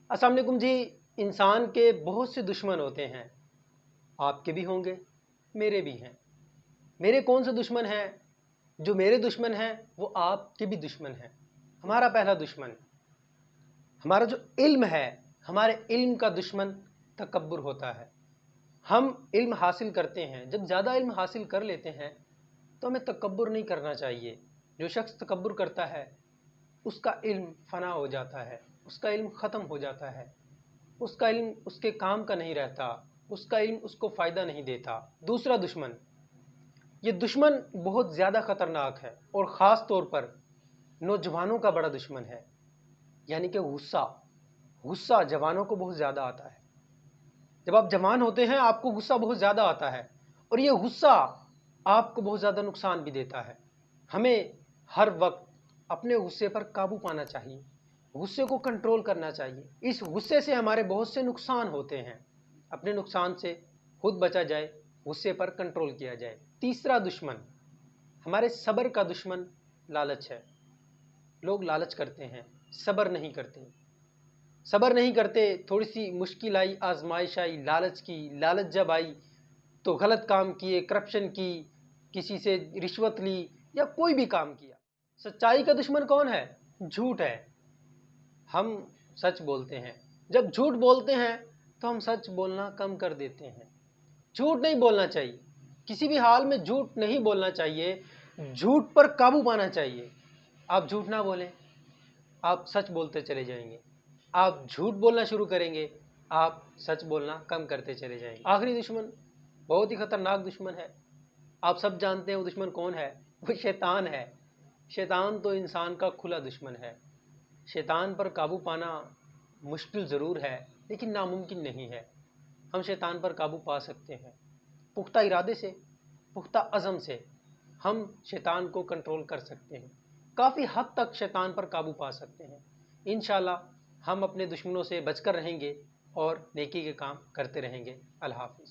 अस्सलाम वालेकुम जी। इंसान के बहुत से दुश्मन होते हैं। आपके भी होंगे, मेरे भी हैं। मेरे कौन से दुश्मन हैं? जो मेरे दुश्मन हैं वो आपके भी दुश्मन हैं। हमारा पहला दुश्मन हमारा जो इल्म है, हमारे इल्म का दुश्मन तकब्बुर होता है। हम इल्म हासिल करते हैं, जब ज़्यादा इल्म हासिल कर लेते हैं तो हमें तकब्बुर नहीं करना चाहिए। जो शख्स तकब्बुर करता है उसका इल्म फना हो जाता है, उसका इल्म ख़त्म हो जाता है, उसका इल्म उसके काम का नहीं रहता, उसका इल्म उसको फ़ायदा नहीं देता। दूसरा दुश्मन, ये दुश्मन बहुत ज़्यादा ख़तरनाक है और ख़ास तौर पर नौजवानों का बड़ा दुश्मन है, यानी कि गुस्सा। गुस्सा जवानों को बहुत ज़्यादा आता है। जब आप जवान होते हैं आपको गुस्सा बहुत ज़्यादा आता है और ये गुस्सा आपको बहुत ज़्यादा नुकसान भी देता है। हमें हर वक्त अपने गुस्से पर काबू पाना चाहिए, गुस्से को कंट्रोल करना चाहिए। इस गुस्से से हमारे बहुत से नुकसान होते हैं, अपने नुकसान से खुद बचा जाए, गुस्से पर कंट्रोल किया जाए। तीसरा दुश्मन, हमारे सब्र का दुश्मन लालच है। लोग लालच करते हैं, सब्र नहीं करते। सब्र नहीं करते, थोड़ी सी मुश्किल आई, आजमाइश आई, लालच की, लालच जब आई तो गलत काम किए, करप्शन की, किसी से रिश्वत ली या कोई भी काम किया। सच्चाई का दुश्मन कौन है? झूठ है। हम सच बोलते हैं, जब झूठ बोलते हैं तो हम सच बोलना कम कर देते हैं। झूठ नहीं बोलना चाहिए, किसी भी हाल में झूठ नहीं बोलना चाहिए। झूठ पर काबू पाना चाहिए। आप झूठ ना बोलें, आप सच बोलते चले जाएंगे। आप झूठ बोलना शुरू करेंगे, आप सच बोलना कम करते चले जाएंगे। आखिरी दुश्मन बहुत ही खतरनाक दुश्मन है, आप सब जानते हैं वो दुश्मन कौन है? वो शैतान है। शैतान तो इंसान का खुला दुश्मन है। शैतान पर काबू पाना मुश्किल ज़रूर है लेकिन नामुमकिन नहीं है। हम शैतान पर काबू पा सकते हैं, पुख्ता इरादे से, पुख्ता अज़म से हम शैतान को कंट्रोल कर सकते हैं। काफ़ी हद तक शैतान पर काबू पा सकते हैं। इंशाल्लाह हम अपने दुश्मनों से बचकर रहेंगे और नेकी के काम करते रहेंगे। अल्लाह हाफ़िज़।